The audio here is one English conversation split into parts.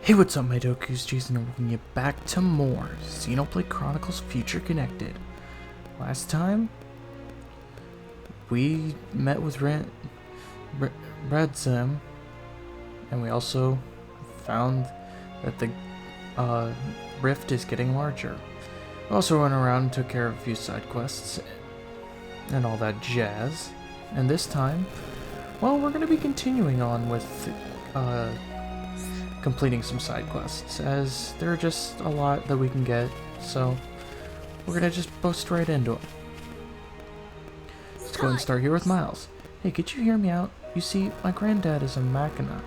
Hey, what's up, my Doku's Jason, and welcome you back to more Xenoblade Chronicles Future Connected. Last time, we met with Radzim, and we also found that the rift is getting larger. We also went around and took care of a few side quests and all that jazz. And this time, well, we're going to be continuing on with completing some side quests, as there are just a lot that we can get, so we're gonna just bust right into it. Let's go and start here with Miles. Hey, could you hear me out? You see, my granddad is a machina.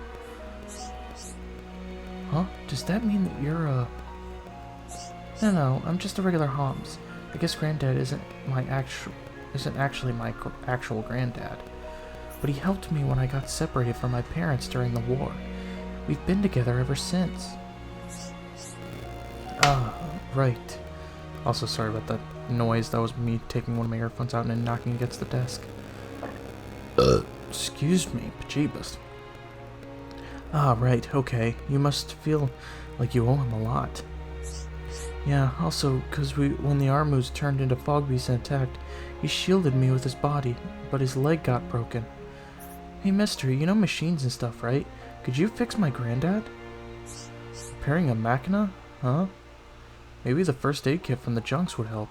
Huh? Does that mean that you're a... No, I'm just a regular Homs. I guess granddad isn't actually my actual granddad. But he helped me when I got separated from my parents during the war. We've been together ever since. Ah, right. Also, sorry about that noise. That was me taking one of my earphones out and then knocking against the desk. Excuse me, Pajibas. Ah, right, okay. You must feel like you owe him a lot. Yeah, also, because when the Armus turned into fog beasts and attacked, he shielded me with his body, but his leg got broken. Hey, mister, you know machines and stuff, right? Could you fix my granddad? Repairing a machina? Huh? Maybe the first aid kit from the junks would help.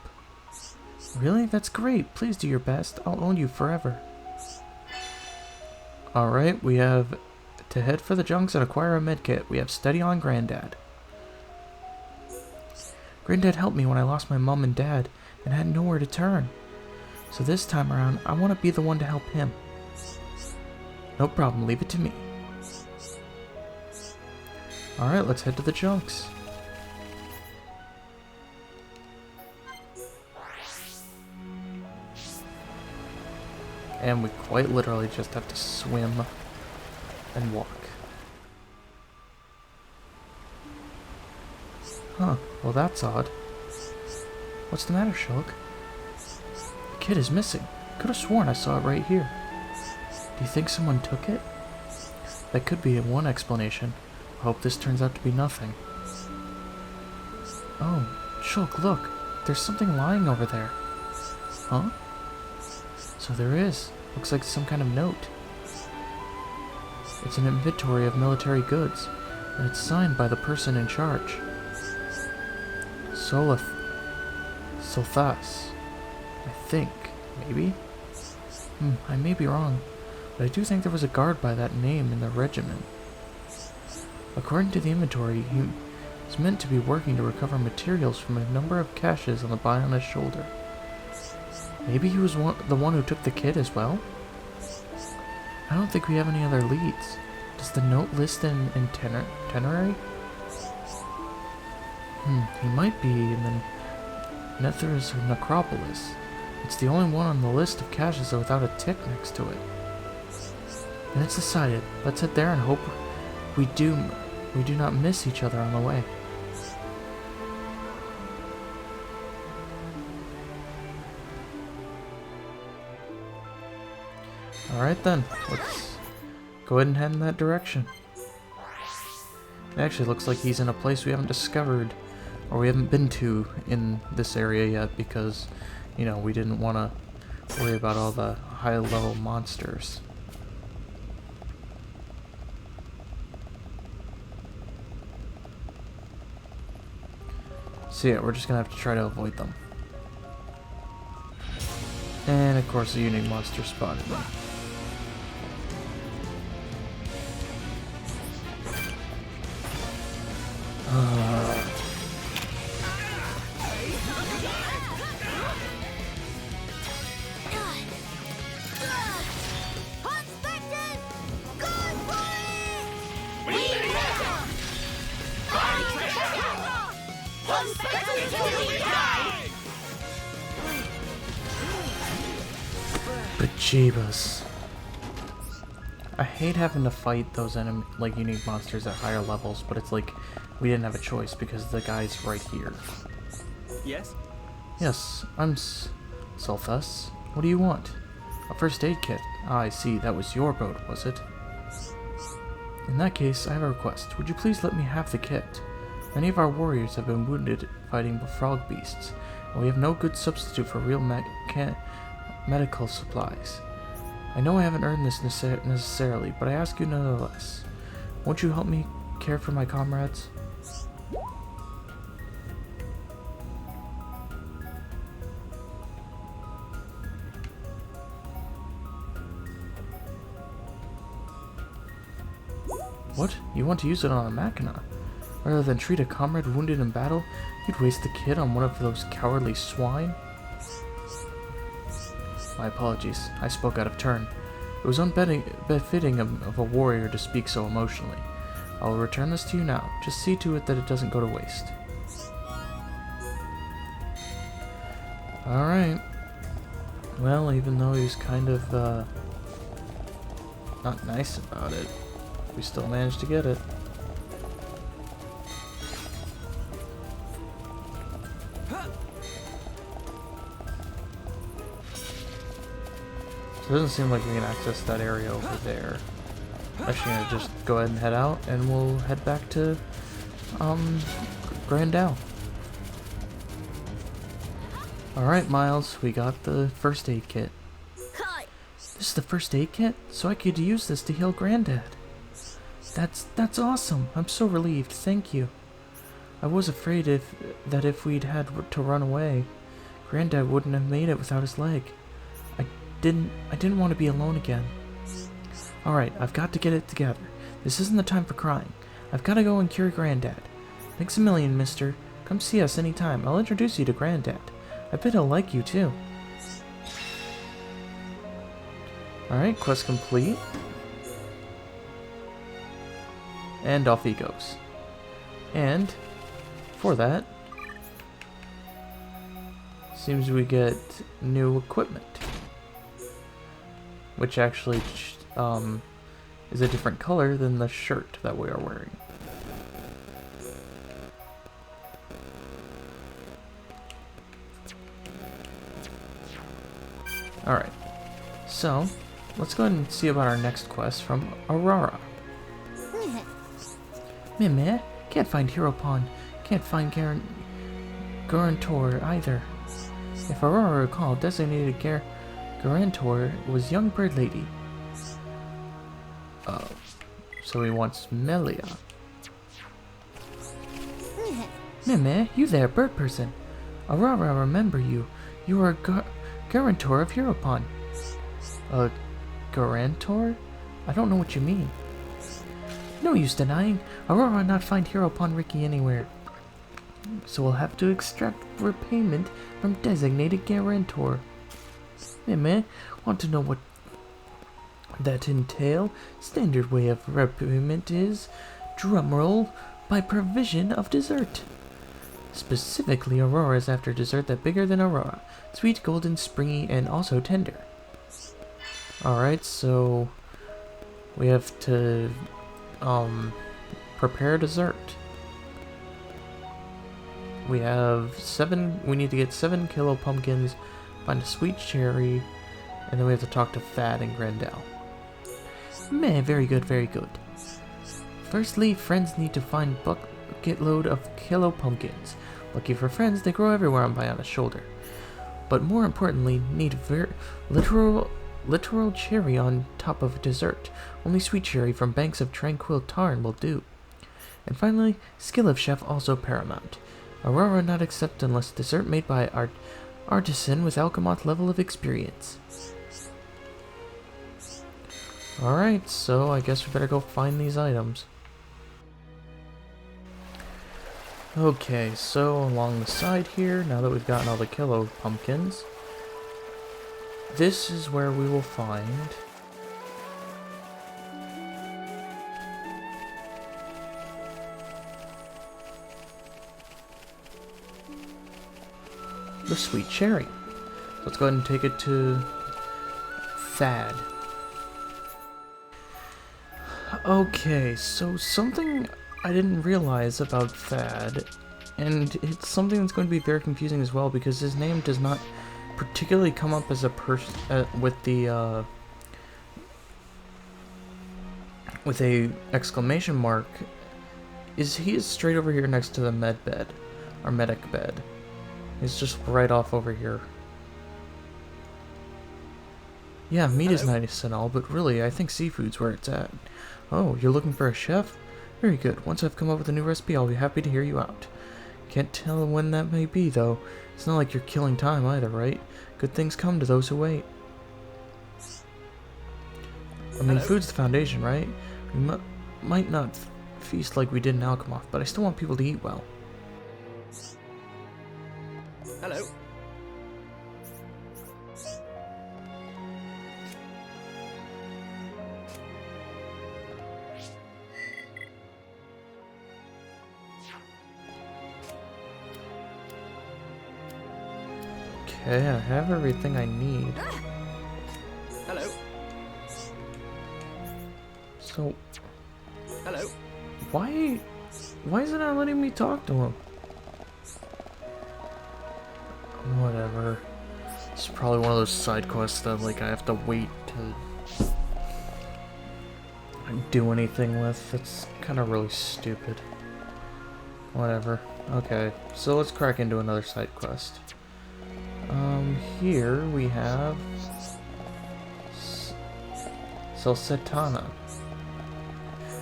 Really? That's great. Please do your best. I'll own you forever. Alright, we have to head for the junks and acquire a medkit. We have study on Granddad. Granddad helped me when I lost my mom and dad and had nowhere to turn. So this time around, I want to be the one to help him. No problem. Leave it to me. Alright, let's head to the junks. And we quite literally just have to swim and walk. Huh, well that's odd. What's the matter, Shulk? The kid is missing. Could have sworn I saw it right here. Do you think someone took it? That could be one explanation. I hope this turns out to be nothing. Oh, Shulk, look. There's something lying over there. Huh? So there is. Looks like some kind of note. It's an inventory of military goods, and it's signed by the person in charge. Solthas. I think. Maybe? I may be wrong, but I do think there was a guard by that name in the regiment. According to the inventory, he is meant to be working to recover materials from a number of caches on the Bionist's shoulder. Maybe he was the one who took the kid as well? I don't think we have any other leads. Does the note list an itinerary? He might be in the Nether's Necropolis. It's the only one on the list of caches without a tick next to it. And it's decided. Let's head there and hope we do not miss each other on the way. Alright then, let's go ahead and head in that direction. It actually looks like he's in a place we haven't discovered, or we haven't been to in this area yet, because, you know, we didn't want to worry about all the high-level monsters. So yeah, we're just gonna have to try to avoid them. And of course a unique monster spotted me. But Jeebus. I hate having to fight those unique monsters at higher levels, but it's like we didn't have a choice because the guy's right here. Yes? Yes, I'm Solthas. What do you want? A first aid kit. Ah, I see. That was your boat, was it? In that case, I have a request. Would you please let me have the kit? Many of our warriors have been wounded fighting frog beasts, and we have no good substitute for real medical supplies. I know I haven't earned this necessarily, but I ask you nonetheless. Won't you help me care for my comrades? What? You want to use it on a machina? Rather than treat a comrade wounded in battle, you'd waste the kit on one of those cowardly swine? My apologies. I spoke out of turn. It was unbefitting of a warrior to speak so emotionally. I will return this to you now. Just see to it that it doesn't go to waste. Alright. Well, even though he's kind of, not nice about it, we still managed to get it. So it doesn't seem like we can access that area over there. Actually, I'm gonna just go ahead and head out, and we'll head back to, Grand Dell. Alright, Miles, we got the first aid kit. This is the first aid kit? So I could use this to heal Granddad. That's awesome. I'm so relieved. Thank you. I was afraid that if we'd had to run away, Granddad wouldn't have made it without his leg. I didn't want to be alone again. Alright, I've got to get it together. This isn't the time for crying. I've got to go and cure Granddad. Thanks a million, mister. Come see us anytime. I'll introduce you to Granddad. I bet he'll like you, too. Alright, quest complete. And off he goes. And for that, seems we get new equipment, which actually is a different color than the shirt that we are wearing. Alright, so let's go ahead and see about our next quest from Aurora. Meh, can't find Dadapon, can't find Garantor either. If Aurora recall, designated Garantor was young bird lady. Oh, so he wants Melia. Meh, you there, bird person. Aurora, remember you. You are Garantor of Dadapon. Garantor? I don't know what you mean. No use denying. Aurora not find Dadapon Ricky anywhere. So we'll have to extract repayment from designated guarantor. Meh, want to know what that entail? Standard way of repayment is, drumroll, by provision of dessert. Specifically, Aurora is after dessert that bigger than Aurora. Sweet, golden, springy, and also tender. Alright, so we have to prepare dessert. We have we need to get 7 kilo pumpkins, find a sweet cherry, and then we have to talk to Thad and Grand Dell. Meh, very good, very good. Firstly, friends need to find bucket load of kilo pumpkins. Lucky for friends, they grow everywhere on Biana's shoulder. But more importantly, need literal cherry on top of dessert. Only sweet cherry from banks of tranquil tarn will do. And finally, skill of chef also paramount. Aurora not accept unless dessert made by artisan with Alchemoth level of experience. Alright, so I guess we better go find these items. Okay, so along the side here, now that we've gotten all the kilo pumpkins, this is where we will find the sweet cherry. So let's go ahead and take it to Thad. Okay, so something I didn't realize about Thad, and it's something that's going to be very confusing as well, because his name does not particularly come up as a person with the with a exclamation mark. He is straight over here next to the med bed, our medic bed. He's just right off over here. Yeah, meat is nice and all, but really, I think seafood's where it's at. Oh, you're looking for a chef? Very good. Once I've come up with a new recipe, I'll be happy to hear you out. Can't tell when that may be, though. It's not like you're killing time either, right? Good things come to those who wait. I mean, food's the foundation, right? We might not feast like we did in Alchemoth, but I still want people to eat well. Hello. Okay, I have everything I need. Hello. So, Hello. why is it not letting me talk to him? Whatever. It's probably one of those side quests that like I have to wait to do anything with. It's kind of really stupid. Whatever. Okay, so let's crack into another side quest. Here we have Salsetana.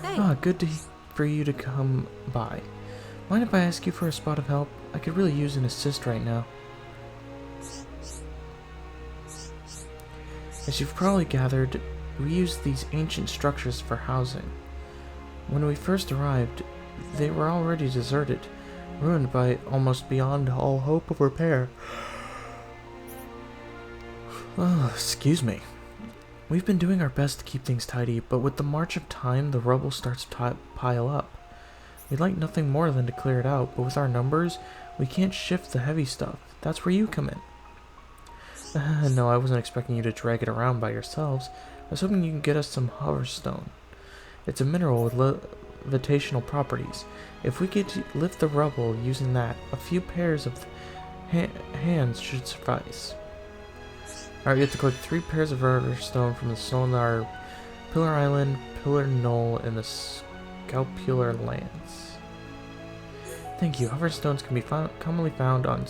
Hey. Ah, good for you to come by. Mind if I ask you for a spot of help? I could really use an assist right now. As you've probably gathered, we use these ancient structures for housing. When we first arrived, they were already deserted, ruined by almost beyond all hope of repair. Oh, excuse me. We've been doing our best to keep things tidy, but with the march of time, the rubble starts to pile up. We'd like nothing more than to clear it out, but with our numbers, we can't shift the heavy stuff. That's where you come in. No, I wasn't expecting you to drag it around by yourselves. I was hoping you can get us some hoverstone. It's a mineral with levitational properties. If we could lift the rubble using that, a few pairs of hands should suffice. Alright, you have to collect 3 pairs of hoverstone from the Sonar Pillar Island, Pillar Knoll, and the Scalpular Lands. Thank you. Hoverstones can be commonly found on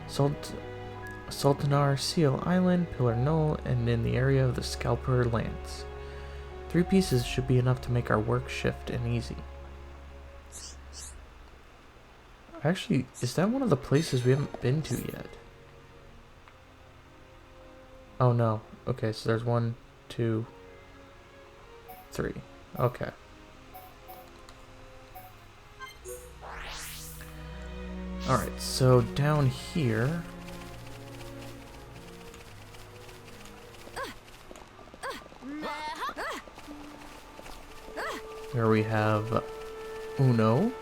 Sultanar Seal Island, Pillar Knoll, and in the area of the Scalpular Lands. 3 pieces should be enough to make our work shift and easy. Actually, is that one of the places we haven't been to yet? Oh no. Okay, so there's 1, 2, 3. Okay. Alright, so down here... Here we have Uno.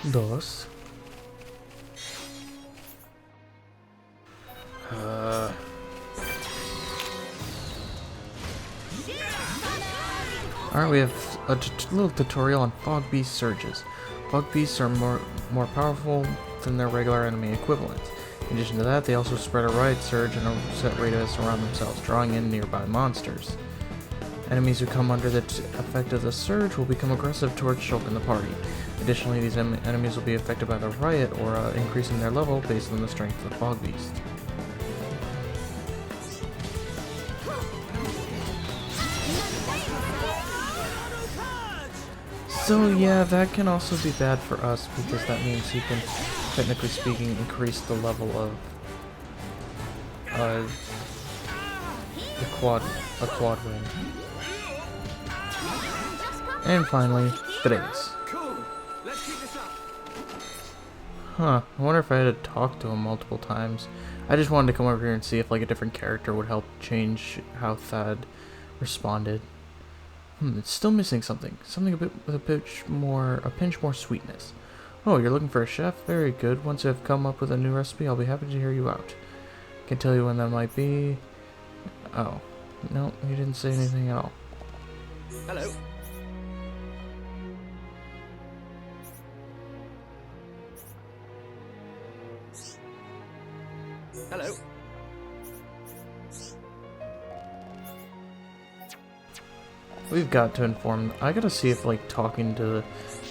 Dos. Alright, we have a little tutorial on Fog Beast surges. Fog Beasts are more powerful than their regular enemy equivalents. In addition to that, they also spread a riot surge and a set radius around themselves, drawing in nearby monsters. Enemies who come under the effect of the surge will become aggressive towards Shulk and the party. Additionally, these enemies will be affected by the riot aura, increasing their level based on the strength of the Fog Beast. So yeah, that can also be bad for us because that means he can, technically speaking, increase the level of a quad ring. And finally, Tres. Huh, I wonder if I had to talk to him multiple times. I just wanted to come over here and see if like a different character would help change how Thad responded. It's still missing something. Something a bit with a pinch more sweetness. Oh, you're looking for a chef? Very good. Once I've come up with a new recipe, I'll be happy to hear you out. Can tell you when that might be. Oh, no, he didn't say anything at all. Hello. Hello. We've got to inform. I gotta see if like talking to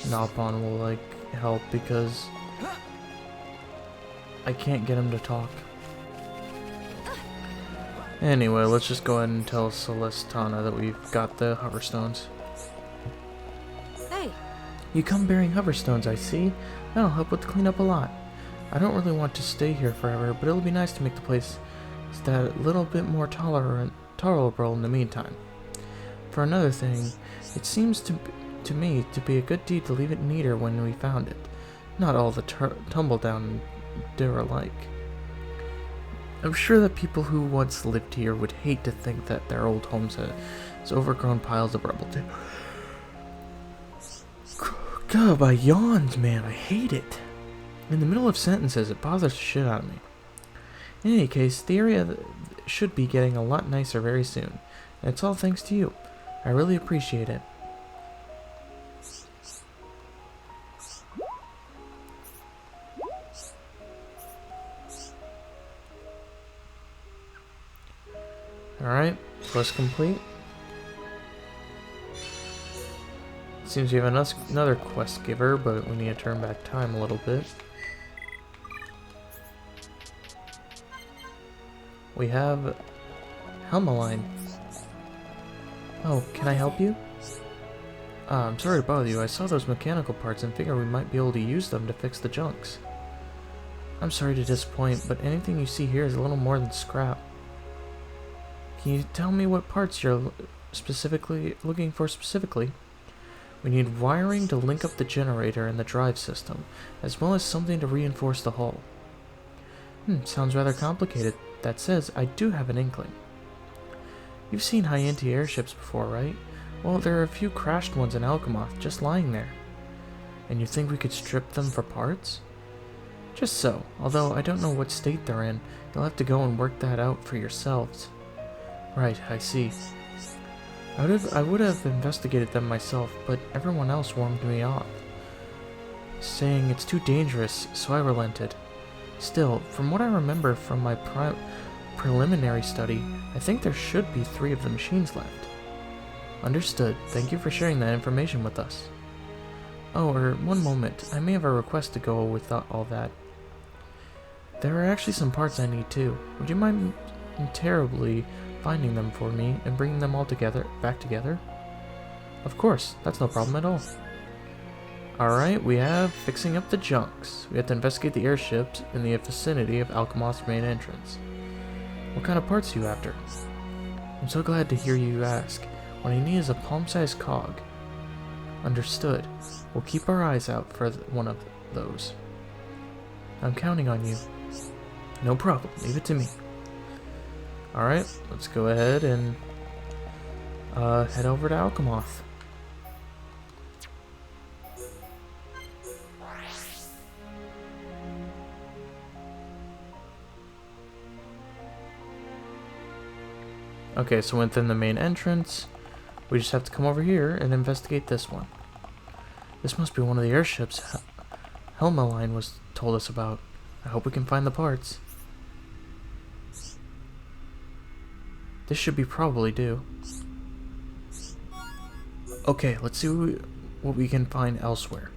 Dadapon will like help because I can't get him to talk. Anyway, let's just go ahead and tell Celestana that we've got the hoverstones. Hey. You come bearing hoverstones, I see. That'll help with the cleanup a lot. I don't really want to stay here forever, but it'll be nice to make the place that little bit more tolerable in the meantime. For another thing, it seems to me to be a good deed to leave it neater when we found it. Not all the tumble down derelict. I'm sure that people who once lived here would hate to think that their old homes has overgrown piles of rubble too. God, my yawns, man, I hate it. In the middle of sentences, it bothers the shit out of me. In any case, the area should be getting a lot nicer very soon. And it's all thanks to you. I really appreciate it. Alright, quest complete. Seems we have another quest giver, but we need to turn back time a little bit. We have Helmeline. Oh, can I help you? I'm sorry to bother you. I saw those mechanical parts and figured we might be able to use them to fix the junks. I'm sorry to disappoint, but anything you see here is a little more than scrap. Can you tell me what parts you're looking for specifically? We need wiring to link up the generator and the drive system, as well as something to reinforce the hull. Sounds rather complicated. That says, I do have an inkling. You've seen high anti-airships before, right? Well, there are a few crashed ones in Alchemoth just lying there. And you think we could strip them for parts? Just so, although I don't know what state they're in. You'll have to go and work that out for yourselves. Right, I see. I would have investigated them myself, but everyone else warned me off, saying it's too dangerous, so I relented. Still, from what I remember from my preliminary study, I think there should be 3 of the machines left. Understood. Thank you for sharing that information with us. Oh, one moment. I may have a request to go with all that. There are actually some parts I need too. Would you mind terribly finding them for me and bringing them all back together? Of course, that's no problem at all. Alright, we have fixing up the junks. We have to investigate the airships in the vicinity of Alchemoth's main entrance. What kind of parts are you after? I'm so glad to hear you ask. What I need is a palm-sized cog. Understood. We'll keep our eyes out for one of those. I'm counting on you. No problem. Leave it to me. Alright, let's go ahead and head over to Alchemoth. Okay, so within the main entrance, we just have to come over here and investigate this one. This must be one of the airships Helmeline told us about. I hope we can find the parts. This should be probably due. Okay, let's see what we can find elsewhere.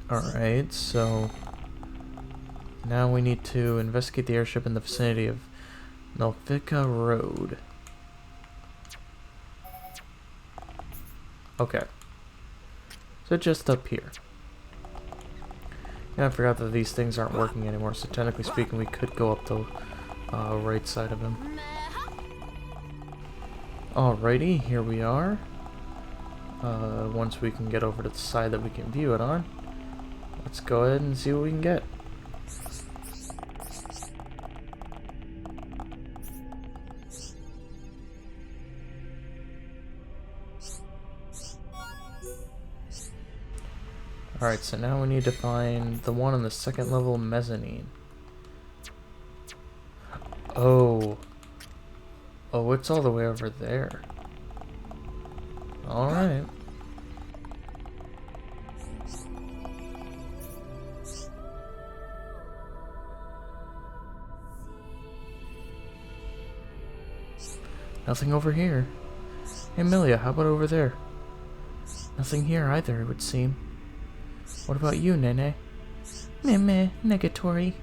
Alright, so now we need to investigate the airship in the vicinity of Melfica Road. Okay. So just up here. Yeah, I forgot that these things aren't working anymore, so technically speaking we could go up the right side of him. Alrighty, here we are. Once we can get over to the side that we can view it on, let's go ahead and see what we can get. Alright, so now we need to find the one on the second level mezzanine. Oh. Oh, it's all the way over there. Alright. Nothing over here. Hey, Amelia, how about over there? Nothing here either, it would seem. What about you, Nene? Meh, negatory.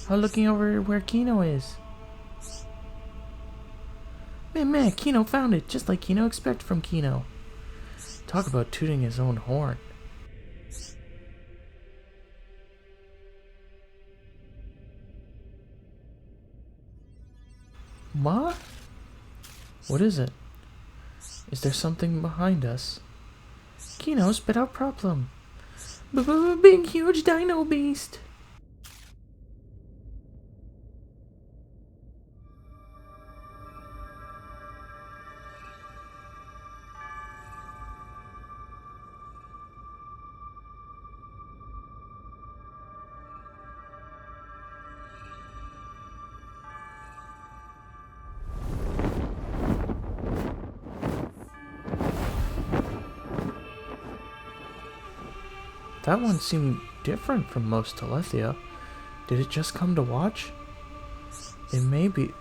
How looking over where Kino is? Meh, Kino found it, just like Kino expected from Kino. Talk about tooting his own horn. What? What is it? Is there something behind us? Kino, spit out problem. Big huge dino beast. That one seemed different from most Telethia. Did it just come to watch? There may be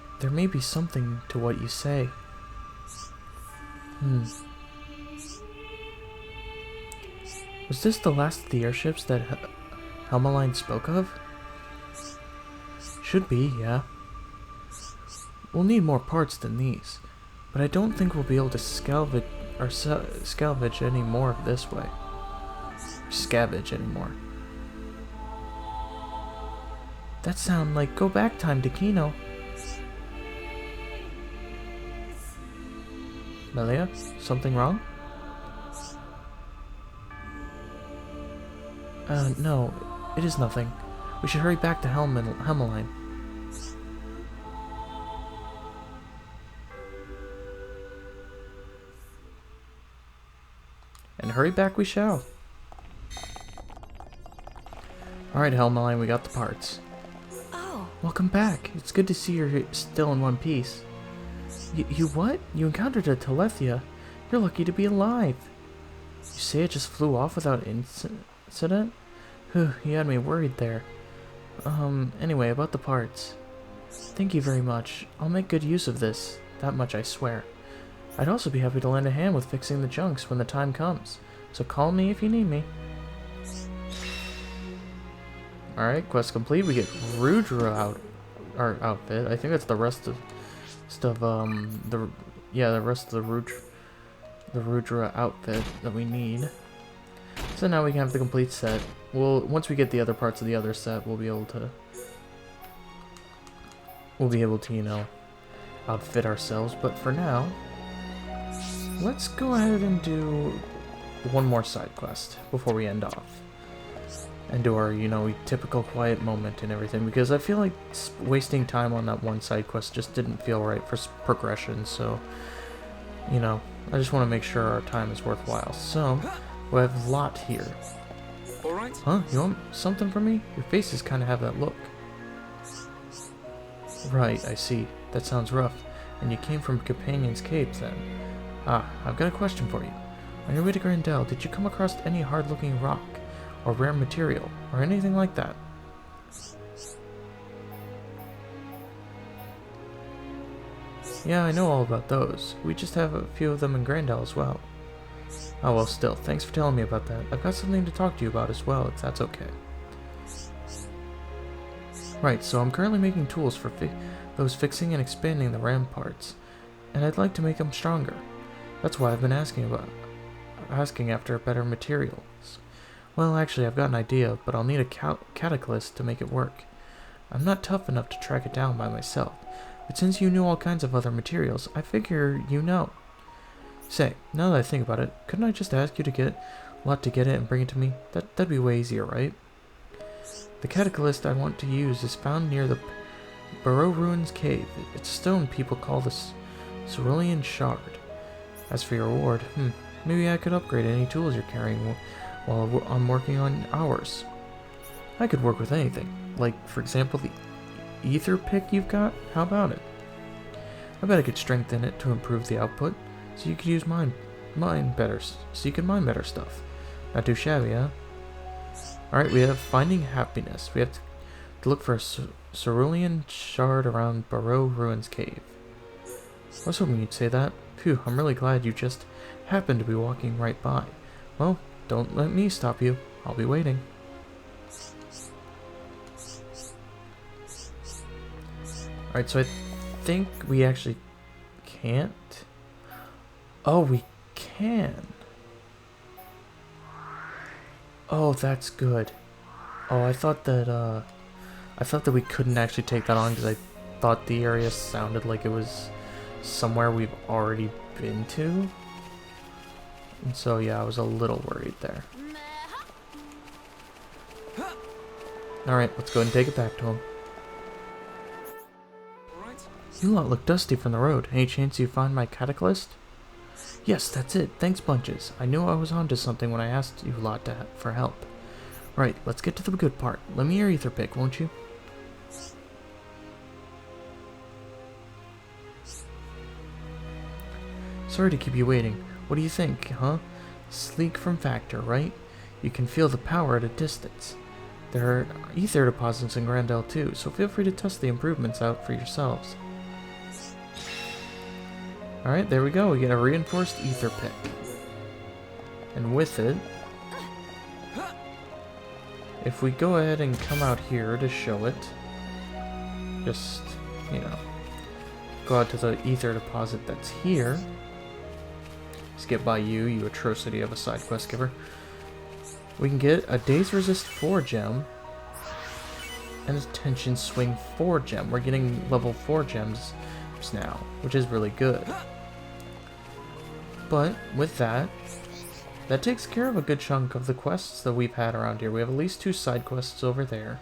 something to what you say. Was this the last of the airships that Helmeline spoke of? Should be, yeah. We'll need more parts than these, but I don't think we'll be able to salvage any more of this way. Scavenge anymore. That sound like go back time to Kino. Melia, something wrong? No, it is nothing. We should hurry back to Helmeline. And hurry back we shall. Alright, Helmeline, we got the parts. Oh. Welcome back. It's good to see you're still in one piece. You what? You encountered a Telethia. You're lucky to be alive. You say it just flew off without incident? Whew, you had me worried there. Anyway, about the parts. Thank you very much. I'll make good use of this. That much I swear. I'd also be happy to lend a hand with fixing the junks when the time comes. So call me if you need me. Alright, quest complete. We get Rudra our outfit. I think that's the rest of the rest of the Rudra outfit that we need. So now we can have the complete set. Once we get the other parts of the other set, we'll be able to you know, outfit ourselves. But for now, let's go ahead and do one more side quest before we end off. And do our, you know, typical quiet moment and everything, because I feel like wasting time on that one side quest just didn't feel right for progression, so, you know, I just want to make sure our time is worthwhile. So, we have Lot here. Alright. Huh? You want something from me? Your faces kind of have that look. Right, I see. That sounds rough. And you came from Companion's Cave, then. Ah, I've got a question for you. On your way to Grand Dell, did you come across any hard-looking rock? Or rare material, or anything like that? Yeah, I know all about those. We just have a few of them in Grand Dell as well. Oh well, still, thanks for telling me about that. I've got something to talk to you about as well, if that's okay. Right, so I'm currently making tools for those fixing and expanding the RAM parts, and I'd like to make them stronger. That's why I've been asking after better materials. Well, actually, I've got an idea, but I'll need a catalyst to make it work. I'm not tough enough to track it down by myself, but since you knew all kinds of other materials, I figure you know. Say, now that I think about it, couldn't I just ask you to get it and bring it to me? That'd be way easier, right? The catalyst I want to use is found near the Burrow Ruins Cave. It's a stone people call the Cerulean Shard. As for your reward, maybe I could upgrade any tools you're carrying while I'm working on ours. I could work with anything, like, for example, the ether pick you've got. How about it? I bet I could strengthen it to improve the output, so you could use mine better, so you can mine better stuff. Not too shabby, huh? Alright, we have Finding Happiness. We have to look for a Cerulean Shard around Burrow Ruins Cave. I was hoping you'd say that. Phew, I'm really glad you just happened to be walking right by. Well, don't let me stop you. I'll be waiting. Alright, so I think we actually can't. Oh, we can. Oh, that's good. Oh, I thought that we couldn't actually take that on because I thought the area sounded like it was somewhere we've already been to. And so, yeah, I was a little worried there. Alright, let's go ahead and take it back to him. You lot look dusty from the road. Any chance you find my cataclysm? Yes, that's it. Thanks bunches. I knew I was onto something when I asked you lot for help. Right, let's get to the good part. Let me your ether pick, won't you? Sorry to keep you waiting. What do you think, huh? Sleek from Factor, right? You can feel the power at a distance. There are ether deposits in Grand Dell too, so feel free to test the improvements out for yourselves. Alright, there we go. We get a reinforced ether pick. And with it, if we go ahead and come out here to show it, just, you know, go out to the ether deposit that's here. Skip by you atrocity of a side quest giver. We can get a Days Resist 4 gem and a Tension Swing 4 gem. We're getting level 4 gems now, which is really good. But with that takes care of a good chunk of the quests that we've had around here. We have at least 2 side quests over there,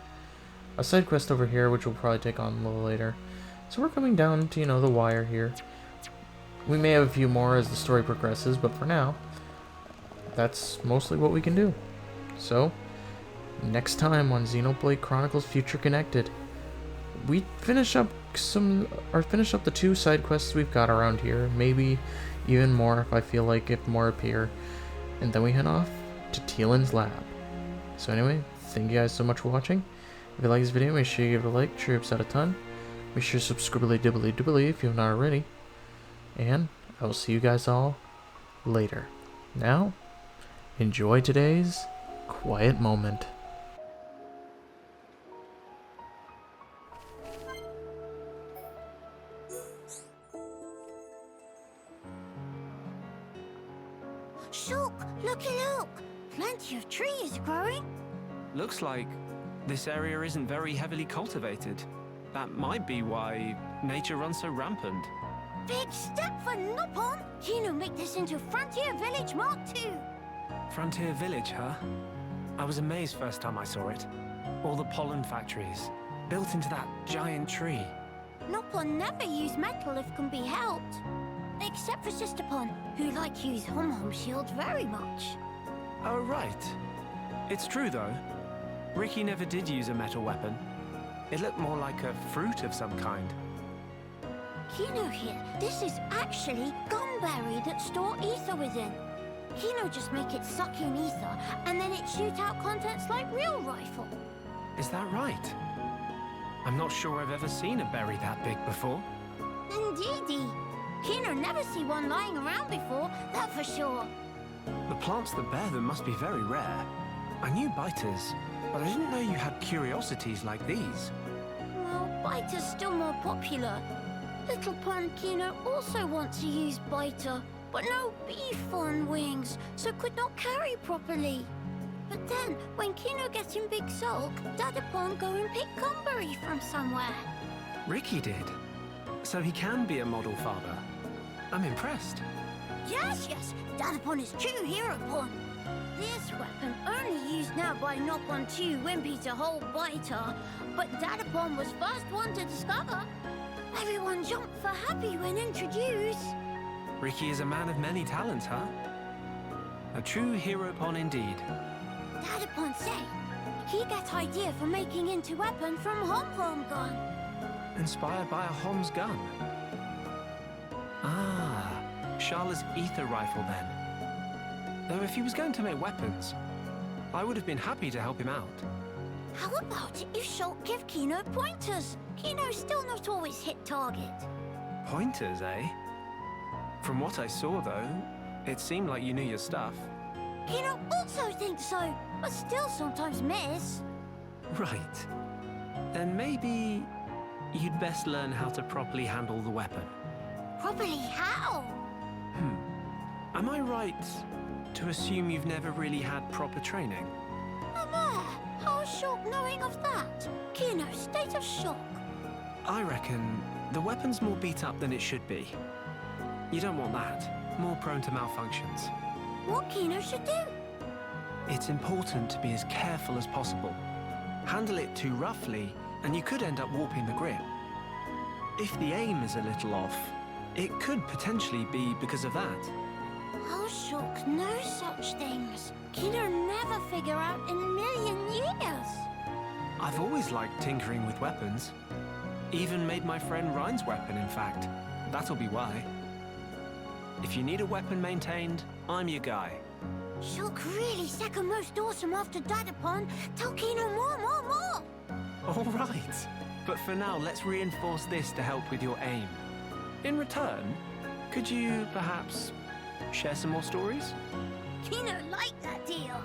a side quest over here, which we'll probably take on a little later. So we're coming down to, you know, the wire here. We may have a few more as the story progresses, but for now, that's mostly what we can do. So, next time on Xenoblade Chronicles Future Connected, we finish up the 2 side quests we've got around here, maybe even more if I feel like if more appear, and then we head off to Teelan's lab. So anyway, thank you guys so much for watching. If you like this video, make sure you give it a like, sure helps out a ton. Make sure to subscribe if you have not already. And I will see you guys all later. Now, enjoy today's quiet moment. Shulk, looky look! Plenty of trees growing. Looks like this area isn't very heavily cultivated. That might be why nature runs so rampant. Big step for Dadapon! Kino make this into Frontier Village Mark II! Frontier Village, huh? I was amazed first time I saw it. All the pollen factories, built into that giant tree. Dadapon never use metal if can be helped. Except for Sisterpon, who like use hom-hom shields very much. Oh, right. It's true, though. Ricky never did use a metal weapon. It looked more like a fruit of some kind. Kino here, this is actually gumberry that store ether within. Kino just make it suck in ether, and then it shoot out contents like real rifle. Is that right? I'm not sure I've ever seen a berry that big before. Indeedy. Kino never see one lying around before, that for sure. The plants that bear them must be very rare. I knew biters, but I didn't know you had curiosities like these. Well, biter's still more popular. Little Pun Kino also wants to use biter, but no beef on wings, so could not carry properly. But then, when Kino gets in big sulk, Dadapon go and pick gumberry from somewhere. Ricky did. So he can be a model father. I'm impressed. Yes, Dadapon is true hero Pon. This weapon only used now by Nopon 2 Wimpy to hold biter, but Dadapon was first one to discover. Everyone jumped for happy when introduced. Ricky is a man of many talents, huh? A true hero Pon indeed. Dadapon say he get idea for making into weapon from hom-hom gun. Inspired by a Hom's gun. Ah, Charla's ether rifle then. Though if he was going to make weapons, I would have been happy to help him out. How about if Shulk give Kino pointers? Kino still not always hit target. Pointers, eh? From what I saw, though, it seemed like you knew your stuff. Kino also thinks so, but still sometimes miss. Right. Then maybe you'd best learn how to properly handle the weapon. Properly how? Am I right to assume you've never really had proper training? Mama, how shocked knowing of that. Kino, state of shock. I reckon the weapon's more beat up than it should be. You don't want that. More prone to malfunctions. What Kino should do? It's important to be as careful as possible. Handle it too roughly, and you could end up warping the grip. If the aim is a little off, it could potentially be because of that. How shock no such things. Kino never figure out in a million years. I've always liked tinkering with weapons. Even made my friend Ryan's weapon, in fact. That'll be why. If you need a weapon maintained, I'm your guy. Shock really second most awesome after Dadapon. Tell Kino more. All right. But for now, let's reinforce this to help with your aim. In return, could you perhaps share some more stories? Kino liked that deal.